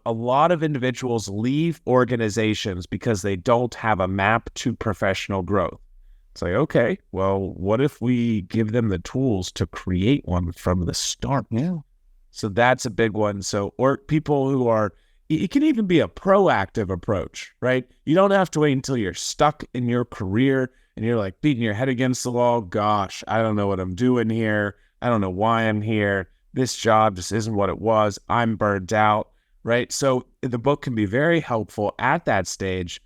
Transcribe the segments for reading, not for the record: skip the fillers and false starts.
a lot of individuals leave organizations because they don't have a map to professional growth. It's like, okay, well, what if we give them the tools to create one from the start? Yeah. So that's a big one. So, or people who are, it can even be a proactive approach, right? You don't have to wait until you're stuck in your career and you're like beating your head against the wall. Gosh, I don't know what I'm doing here. I don't know why I'm here. This job just isn't what it was. I'm burned out, right? So the book can be very helpful at that stage.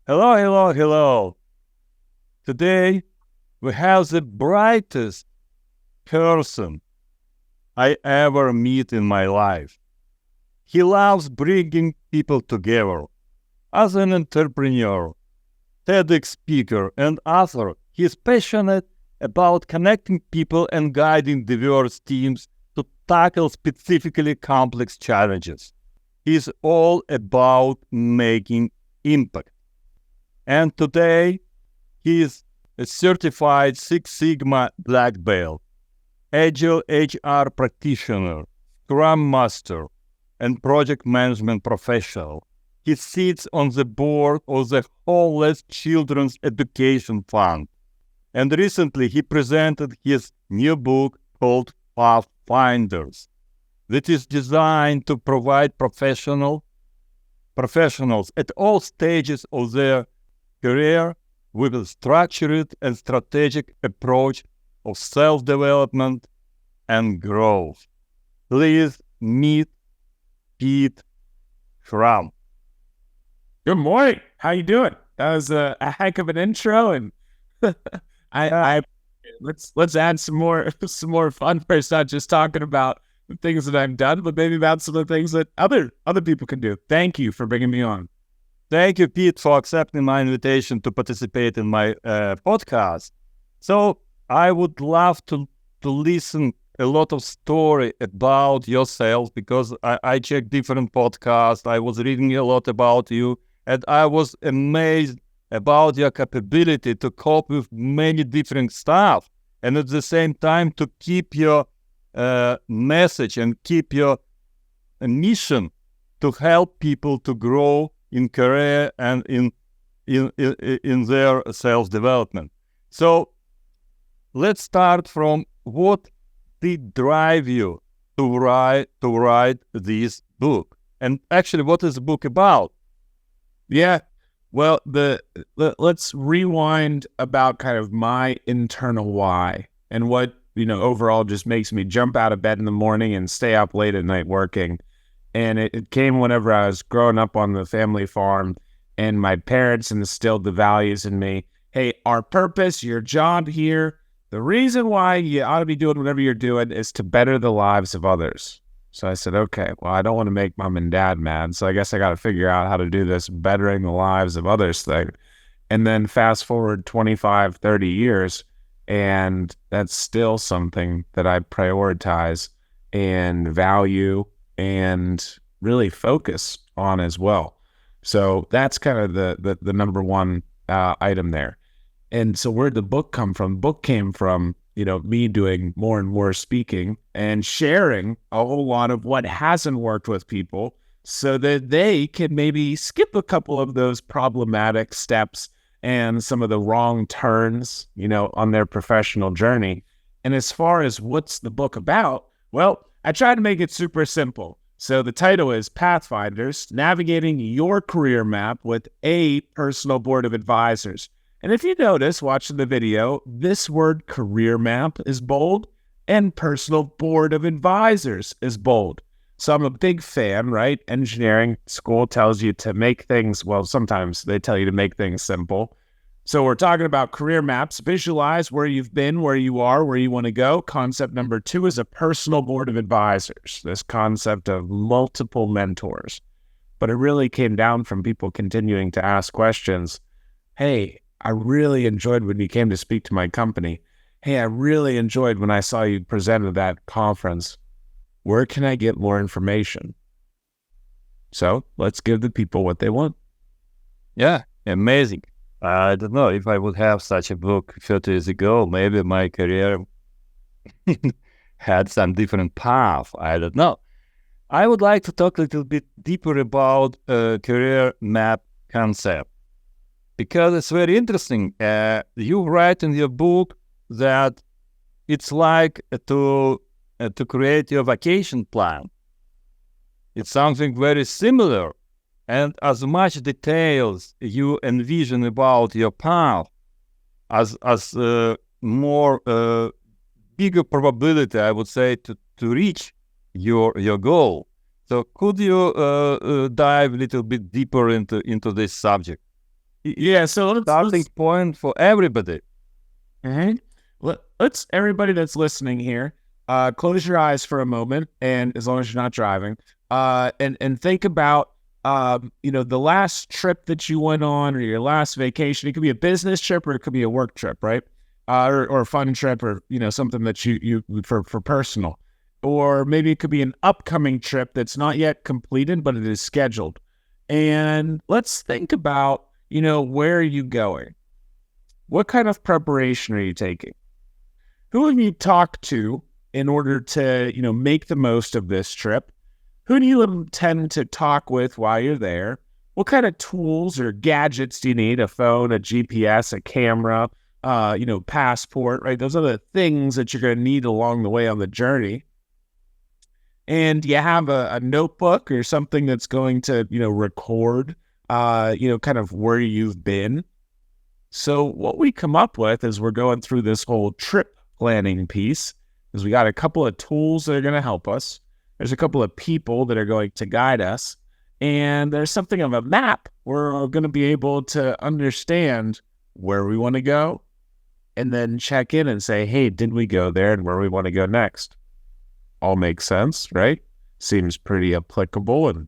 Hello, hello, hello. Today, we have the brightest person I ever meet in my life. He loves bringing people together. As an entrepreneur, TEDx speaker, and author, he is passionate about connecting people and guiding diverse teams to tackle specifically complex challenges. He is all about making impact. And today, he is a certified Six Sigma Black Belt, Agile HR practitioner, Scrum Master, and project management professional. He sits on the board of the Homeless Children's Education Fund. And recently, he presented his new book called Pathfinders, that is designed to provide professionals at all stages of their career with a structured and strategic approach of self-development and growth. Please meet Pete Schramm. Good morning. How you doing? That was a heck of an intro, and let's add some more fun first. Not just talking about the things that I've done, but maybe about some of the things that other people can do. Thank you for bringing me on. Thank you, Pete, for accepting my invitation to participate in my podcast. So I would love to listen a lot of story about yourself, because I checked different podcasts. I was reading a lot about you, and I was amazed about your capability to cope with many different stuff, and at the same time to keep your message and keep your mission to help people to grow in career and in their self-development. So let's start from what did drive you to write this book, and actually, what is the book about? Yeah, well, let's rewind about kind of my internal why and what overall just makes me jump out of bed in the morning and stay up late at night working. And it came whenever I was growing up on the family farm, and my parents instilled the values in me. Hey, our purpose, your job here, the reason why you ought to be doing whatever you're doing is to better the lives of others. So I said, okay, well, I don't want to make mom and dad mad, so I guess I got to figure out how to do this bettering the lives of others thing. And then fast forward 25, 30 years, and that's still something that I prioritize and value and really focus on as well. So that's kind of the number one item there. And so where'd the book come from? The book came from, me doing more and more speaking and sharing a whole lot of what hasn't worked with people so that they can maybe skip a couple of those problematic steps and some of the wrong turns, on their professional journey. And as far as what's the book about, well, I tried to make it super simple. So the title is Pathfinders, Navigating Your Career Map with a Personal Board of Advisors. And if you notice watching the video, this word career map is bold and personal board of advisors is bold. So I'm a big fan, right? Engineering school tells you to make things, well, sometimes they tell you to make things simple. So we're talking about career maps. Visualize where you've been, where you are, where you want to go. Concept number 2 is a personal board of advisors, this concept of multiple mentors. but it really came down from people continuing to ask questions. Hey, I really enjoyed when you came to speak to my company. Hey, I really enjoyed when I saw you present at that conference. Where can I get more information? So let's give the people what they want. Yeah, amazing. I don't know if I would have such a book 30 years ago, maybe my career had some different path. I don't know. I would like to talk a little bit deeper about career map concept because it's very interesting. You write in your book that it's like to create your vacation plan. It's something very similar. And as much details you envision about your path, as more bigger probability, I would say, to reach your goal. So could you dive a little bit deeper into this subject? Yeah, so Starting point for everybody. Let's everybody that's listening here, close your eyes for a moment, and as long as you're not driving, and think about the last trip that you went on or your last vacation. It could be a business trip or it could be a work trip, right? Or a fun trip, or something that you for personal, or maybe it could be an upcoming trip that's not yet completed but it is scheduled. And let's think about where are you going? What kind of preparation are you taking? Who have you talked to in order to make the most of this trip? Who do you intend to talk with while you're there? What kind of tools or gadgets do you need? A phone, a GPS, a camera, passport, right? Those are the things that you're going to need along the way on the journey. And you have a notebook or something that's going to, record, kind of where you've been. So what we come up with as we're going through this whole trip planning piece is we got a couple of tools that are going to help us. There's a couple of people that are going to guide us. And there's something of a map where we're going to be able to understand where we want to go and then check in and say, hey, did we go there and where we want to go next? All makes sense, right? Seems pretty applicable and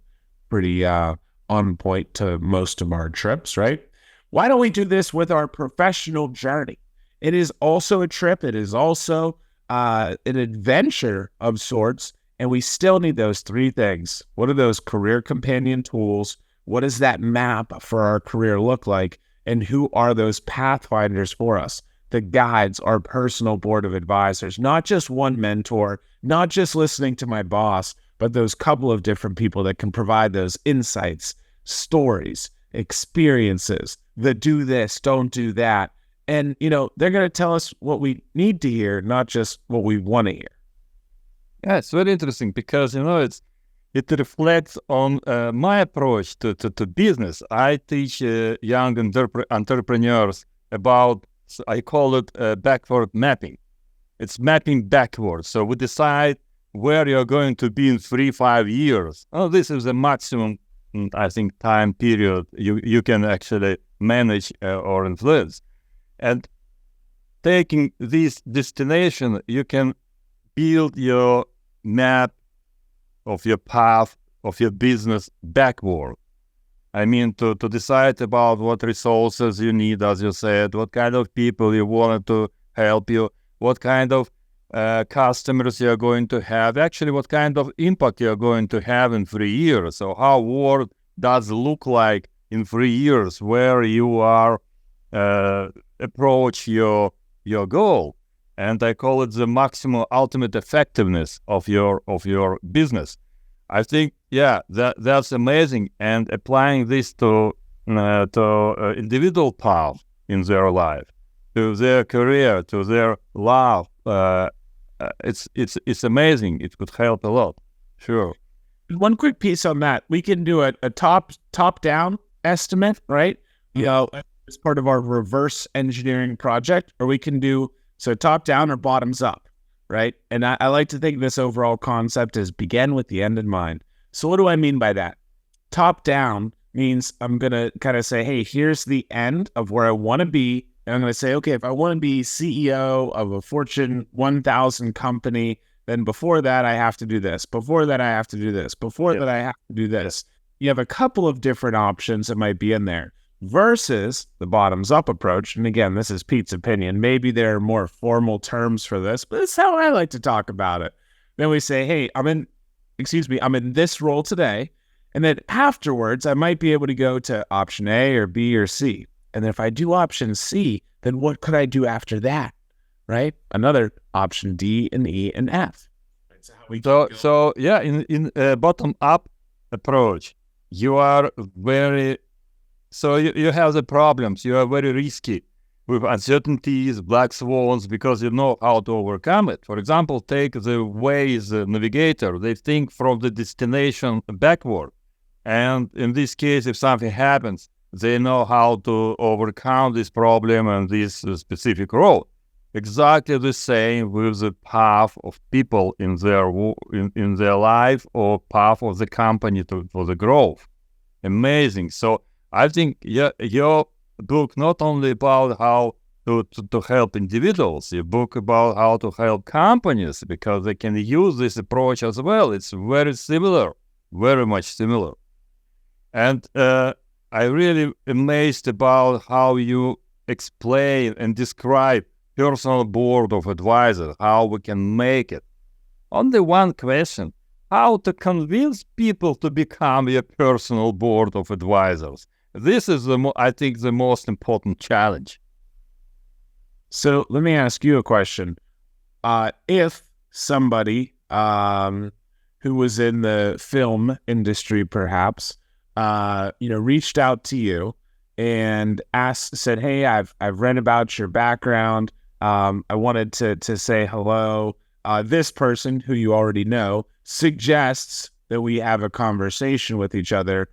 pretty on point to most of our trips, right? Why don't we do this with our professional journey? It is also a trip. It is also an adventure of sorts. And we still need those three things. What are those career companion tools? What does that map for our career look like? And who are those pathfinders for us? The guides, our personal board of advisors, not just one mentor, not just listening to my boss, but those couple of different people that can provide those insights, stories, experiences, the do this, don't do that. And, they're going to tell us what we need to hear, not just what we want to hear. Yeah, it's very interesting because, it reflects on my approach to business. I teach young entrepreneurs about, I call it backward mapping. It's mapping backwards. So we decide where you're going to be in 3-5 years. Oh, this is the maximum, I think, time period you can actually manage or influence. And taking this destination, you can build your map of your path of your business backward. I mean, to decide about what resources you need, as you said, what kind of people you want to help you, what kind of customers you're going to have, actually what kind of impact you're going to have in 3 years. So how world does look like in 3 years, where you are approach your goal. And I call it the maximum ultimate effectiveness of your business. I think, that's amazing. And applying this to individual path in their life, to their career, to their love, it's amazing. It could help a lot. Sure. One quick piece on that: we can do a top down estimate, right? As part of our reverse engineering project, or we can do top down or bottoms up, right? And I like to think this overall concept is begin with the end in mind. So what do I mean by that? Top down means I'm going to kind of say, hey, here's the end of where I want to be. And I'm going to say, okay, if I want to be CEO of a Fortune 1000 company, then before that, I have to do this. Before that, I have to do this. Before that, I have to do this. you have a couple of different options that might be in there versus the bottoms up approach. And again, this is Pete's opinion. Maybe there are more formal terms for this, but it's how I like to talk about it. Then we say, hey, I'm in this role today. And then afterwards, I might be able to go to option A or B or C. And then if I do option C, then what could I do after that? Right? Another option D and E and F. So yeah, in a bottom-up approach, you are very, so you have the problems. You are very risky with uncertainties, black swans, because you know how to overcome it. For example, take the Waze navigator. They think from the destination backward. And in this case, if something happens, they know how to overcome this problem and this specific road. Exactly the same with the path of people in their life or path of the company for the growth. Amazing. So I think your book not only about how to help individuals, your book about how to help companies, because they can use this approach as well. It's very similar, very much similar. And I really amazed about how you explain and describe personal board of advisors, how we can make it. Only one question: how to convince people to become your personal board of advisors? This is, I think, the most important challenge. So let me ask you a question. If somebody who was in the film industry, perhaps, reached out to you and said, "Hey, I've read about your background. I wanted to say hello. This person who you already know suggests that we have a conversation with each other.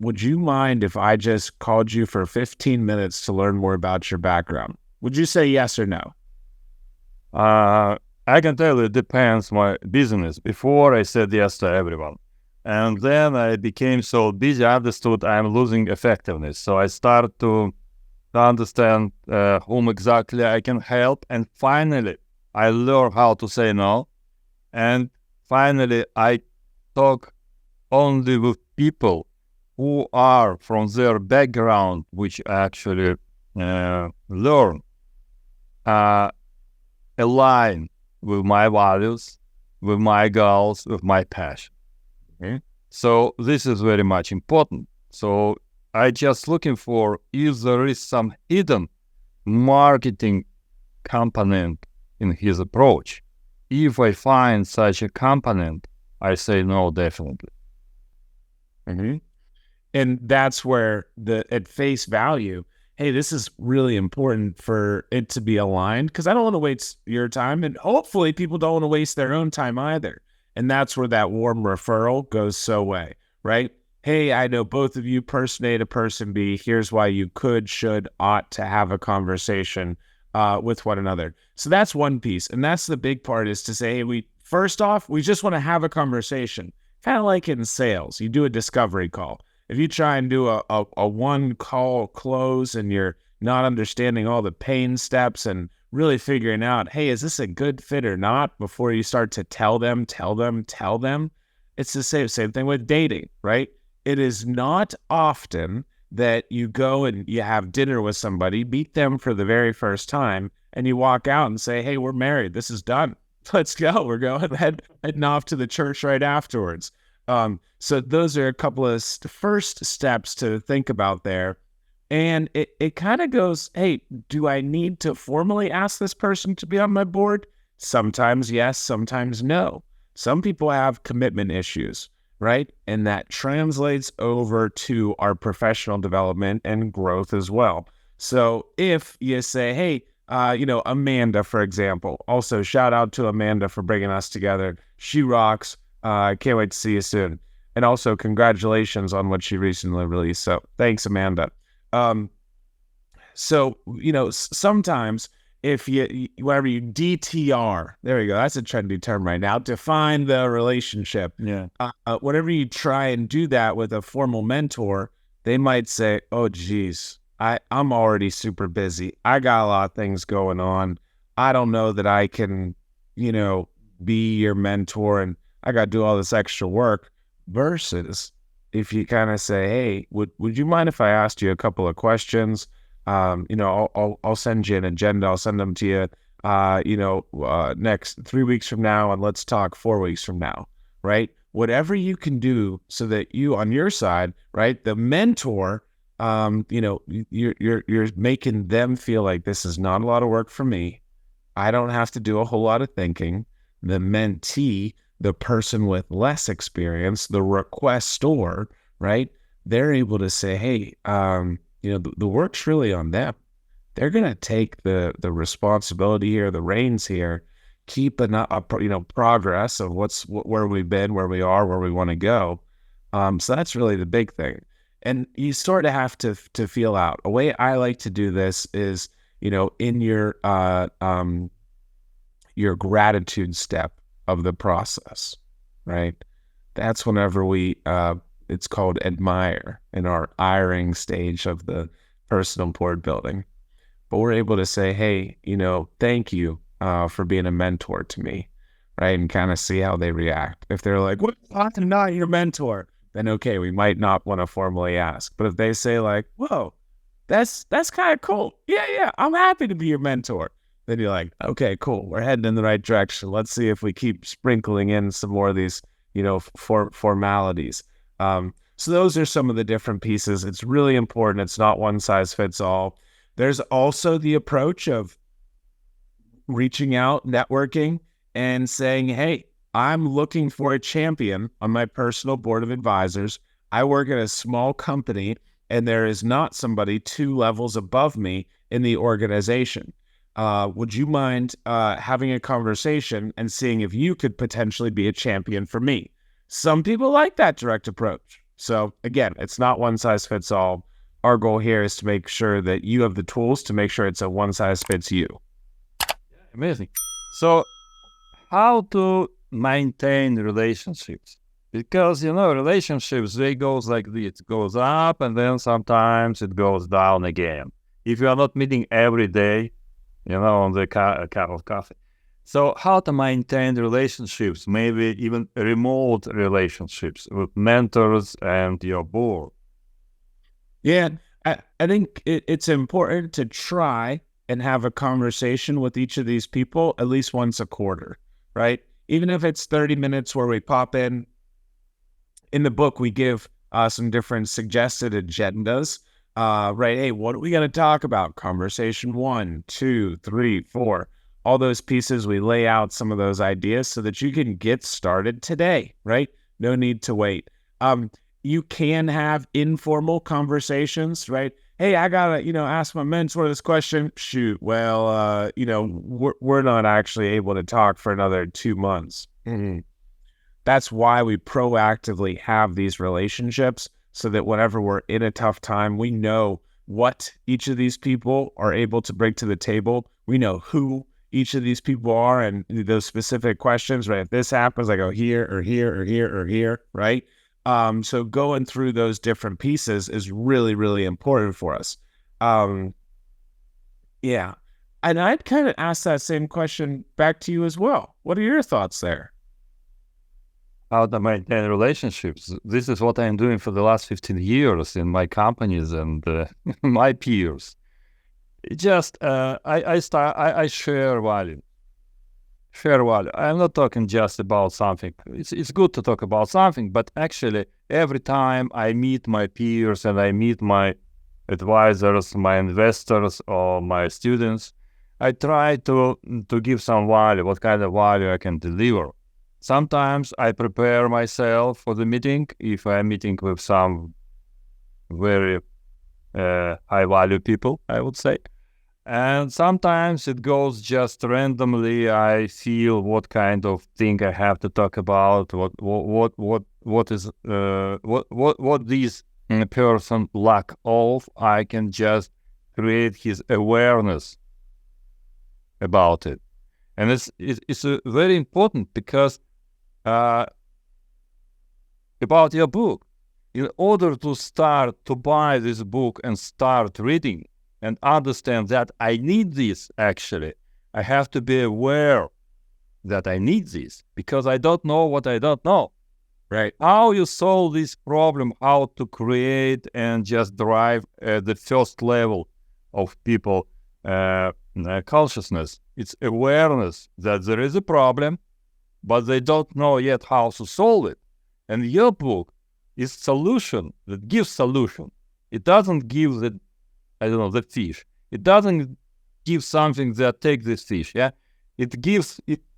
Would you mind if I just called you for 15 minutes to learn more about your background?" Would you say yes or no? I can tell you it depends my business. Before I said yes to everyone. And then I became so busy, I understood I'm losing effectiveness. So I started to understand whom exactly I can help. And finally, I learned how to say no. And finally, I talk only with people who are from their background, which actually learn, align with my values, with my goals, with my passion. Okay? So this is very much important. So I just looking for if there is some hidden marketing component in his approach. If I find such a component, I say no, definitely. Mm-hmm. And that's where at face value, hey, this is really important for it to be aligned, because I don't want to waste your time, and hopefully people don't want to waste their own time either. And that's where that warm referral goes so way, right? Hey, I know both of you, person A to person B. Here's why you could, should, ought to have a conversation with one another. So that's one piece. And that's the big part, is to say, hey, first off, we just want to have a conversation. Kind of like in sales, you do a discovery call. If you try and do a one call close and you're not understanding all the pain steps and really figuring out, hey, is this a good fit or not, before you start to tell them, it's the same thing with dating, right? It is not often that you go and you have dinner with somebody, meet them for the very first time, and you walk out and say, hey, we're married. This is done. Let's go. We're going heading off to the church right afterwards. So those are a couple of first steps to think about there. And it kind of goes, hey, do I need to formally ask this person to be on my board? Sometimes yes, sometimes no. Some people have commitment issues, right? And that translates over to our professional development and growth as well. So if you say, hey, Amanda, for example, also shout out to Amanda for bringing us together. She rocks. I can't wait to see you soon. And also congratulations on what she recently released. So thanks, Amanda. Sometimes if whatever you DTR, there you go. That's a trendy term right now. Define the relationship. Yeah. Whenever you try and do that with a formal mentor, they might say, oh, geez, I'm already super busy. I got a lot of things going on. I don't know that I can, be your mentor, and I got to do all this extra work. Versus if you kind of say, hey, would you mind if I asked you a couple of questions? I'll send you an agenda. I'll send them to you, next 3 weeks from now, and let's talk 4 weeks from now, right? Whatever you can do so that you, on your side, right, the mentor, you're making them feel like this is not a lot of work for me. I don't have to do a whole lot of thinking. The mentee, the person with less experience, the requestor, right? They're able to say, hey, the work's really on them. They're going to take the responsibility here, the reins here, keep progress of where we've been, where we are, where we want to go. So that's really the big thing. And you sort of have to feel out. A way I like to do this is, in your gratitude step of the process, right? That's whenever it's called admire, in our iring stage of the personal board building. But we're able to say, hey, thank you for being a mentor to me, right? And kind of see how they react. If they're like, what, I'm not your mentor, then okay, we might not want to formally ask. But if they say like, whoa, that's kind of cool. Yeah, I'm happy to be your mentor. Then you're like, okay, cool. We're heading in the right direction. Let's see if we keep sprinkling in some more of these, formalities. So those are some of the different pieces. It's really important. It's not one size fits all. There's also the approach of reaching out, networking, and saying, hey, I'm looking for a champion on my personal board of advisors. I work at a small company, and there is not somebody 2 levels above me in the organization. Would you mind having a conversation and seeing if you could potentially be a champion for me? Some people like that direct approach. So again, it's not one size fits all. Our goal here is to make sure that you have the tools to make sure it's a one size fits you. Amazing. So how to maintain relationships? Because, relationships, they goes like this. It goes up and then sometimes it goes down again. If you are not meeting every day, on the cup of coffee. So how to maintain relationships, maybe even remote relationships with mentors and your board? Yeah, I think it's important to try and have a conversation with each of these people at least once a quarter, right? Even if it's 30 minutes where we pop in. In the book, we give some different suggested agendas. Right, hey, what are we going to talk about? Conversation 1, 2, 3, 4. All those pieces, we lay out some of those ideas so that you can get started today, right? No need to wait. You can have informal conversations, right? Hey, I got to, ask my mentor this question. Shoot, well, we're not actually able to talk for another 2 months. Mm-hmm. That's why we proactively have these relationships, so that whenever we're in a tough time, we know what each of these people are able to bring to the table. We know who each of these people are and those specific questions, right? If this happens, I go here or here or here or here, right? So going through those different pieces is really, really important for us. Yeah. And I'd kind of ask that same question back to you as well. What are your thoughts there? How to maintain relationships. This is what I'm doing for the last 15 years in my companies and my peers. Just I share value. Share value. I'm not talking just about something. It's good to talk about something, but actually every time I meet my peers and I meet my advisors, my investors, or my students, I try to give some value. What kind of value I can deliver? Sometimes I prepare myself for the meeting if I'm meeting with some very high-value people, I would say. And sometimes it goes just randomly. I feel what kind of thing I have to talk about, what this person lack of. I can just create his awareness about it. And it's very important because about your book. In order to start to buy this book and start reading and understand that I need this, actually, I have to be aware that I need this because I don't know what I don't know. Right. How you solve this problem, how to create and just drive the first level of people consciousness. It's awareness that there is a problem, but they don't know yet how to solve it. And your book is solution that gives solution. It doesn't give the fish. It doesn't give something that take this fish. Yeah, it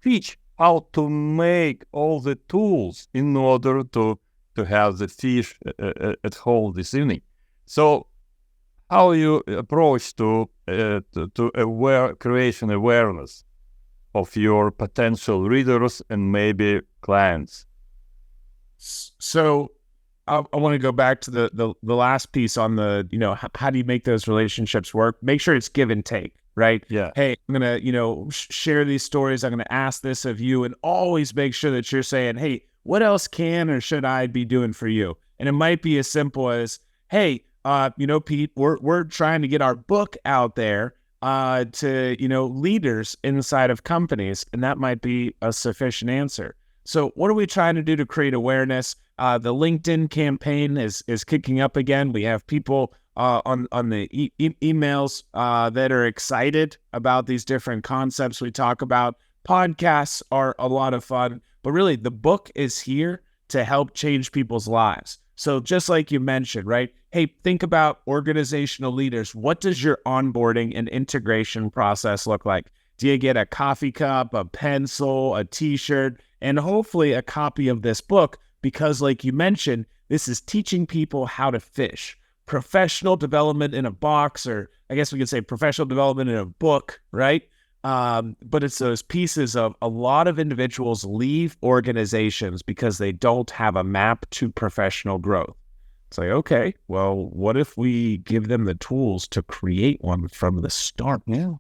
teach how to make all the tools in order to have the fish at home this evening. So, how you approach to creation awareness of your potential readers and maybe clients? So I want to go back to the last piece on the, how do you make those relationships work? Make sure it's give and take, right? Yeah. Hey, I'm going to, share these stories. I'm going to ask this of you, and always make sure that you're saying, hey, what else can or should I be doing for you? And it might be as simple as, hey, Pete, we're trying to get our book out there to, leaders inside of companies. And that might be a sufficient answer. So what are we trying to do to create awareness? The LinkedIn campaign is kicking up again. We have people on the emails that are excited about these different concepts we talk about. Podcasts are a lot of fun, but really the book is here to help change people's lives. So just like you mentioned, right? Hey, think about organizational leaders. What does your onboarding and integration process look like? Do you get a coffee cup, a pencil, a t-shirt, and hopefully a copy of this book? Because like you mentioned, this is teaching people how to fish. Professional development in a box, or I guess we could say professional development in a book, right? But it's those pieces of a lot of individuals leave organizations because they don't have a map to professional growth. It's like, okay, well, what if we give them the tools to create one from the start? Yeah.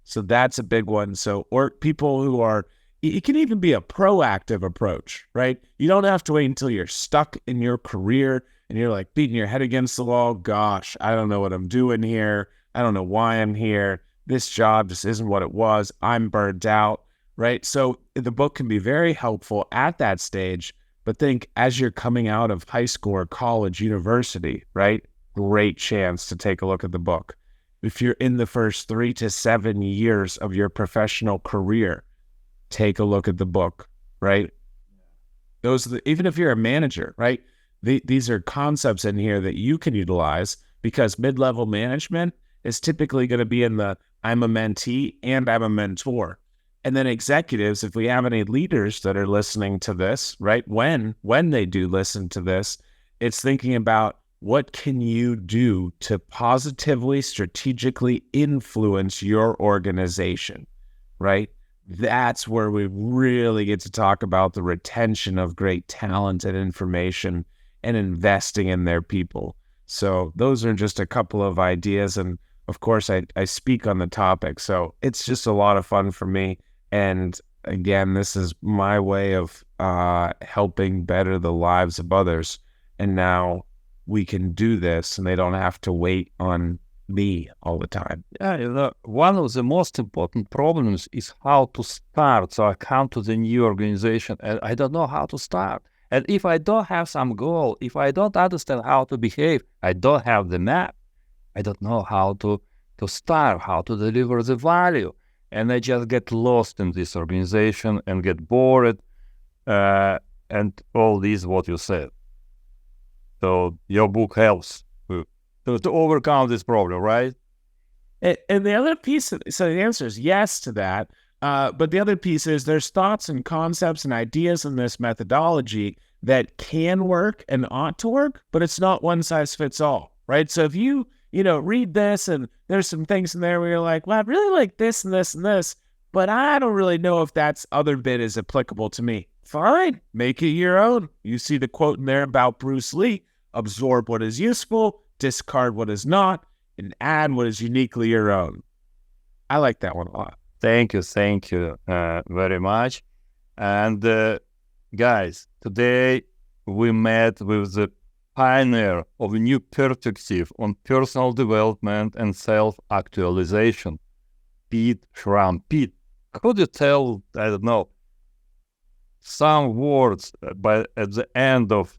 So that's a big one. So, or people who are, it can even be a proactive approach, right? You don't have to wait until you're stuck in your career and you're like beating your head against the wall. Gosh, I don't know what I'm doing here. I don't know why I'm here. This job just isn't what it was. I'm burned out, right? So the book can be very helpful at that stage, but think as you're coming out of high school or college, university, right? Great chance to take a look at the book. If you're in the first 3 to 7 years of your professional career, take a look at the book, right? Even if you're a manager, right? These are concepts in here that you can utilize, because mid-level management is typically going to be in the I'm a mentee and I'm a mentor. And then executives, if we have any leaders that are listening to this, right? When they do listen to this, it's thinking about what can you do to positively, strategically influence your organization, right? That's where we really get to talk about the retention of great talent and information and investing in their people. So those are just a couple of ideas. And of course, I speak on the topic. So it's just a lot of fun for me. And again, this is my way of helping better the lives of others. And now we can do this and they don't have to wait on me all the time. Yeah, one of the most important problems is how to start. So I come to the new organization and I don't know how to start. And if I don't have some goal, if I don't understand how to behave, I don't have the map. I don't know how to start, how to deliver the value. And I just get lost in this organization and get bored. And all this, what you said. So your book helps to overcome this problem, right? And the other piece, so the answer is yes to that. But the other piece is there's thoughts and concepts and ideas in this methodology that can work and ought to work, but it's not one size fits all, right? So if you read this and there's some things in there where you're like, well, I really like this and this and this, but I don't really know if that's other bit is applicable to me. Fine, make it your own. You see the quote in there about Bruce Lee, absorb what is useful, discard what is not, and add what is uniquely your own. I like that one a lot. Thank you very much. And guys, today we met with the pioneer of a new perspective on personal development and self-actualization, Pete Schramm. Pete, could you tell, I don't know, some words at the end of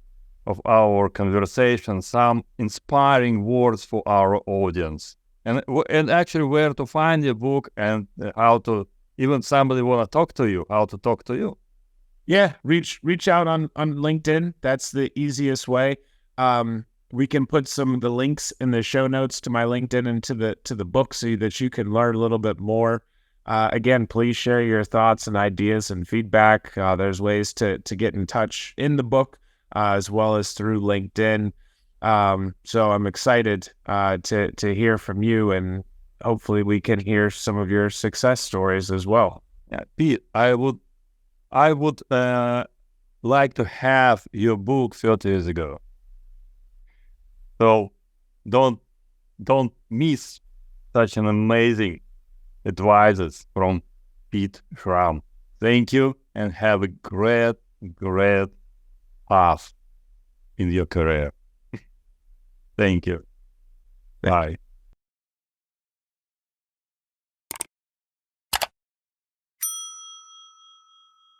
our conversation, some inspiring words for our audience, and actually where to find your book and how to, even somebody want to talk to you, how to talk to you. Yeah, reach out on LinkedIn. That's the easiest way. We can put some of the links in the show notes to my LinkedIn and to the book so that you can learn a little bit more. Again, please share your thoughts and ideas and feedback. There's ways to get in touch in the book as well as through LinkedIn. So I'm excited to hear from you, and hopefully we can hear some of your success stories as well. Yeah, Pete, I would like to have your book 30 years ago. So don't miss such an amazing advices from Pete Schramm. Thank you, and have a great path in your career. Thank you. Bye.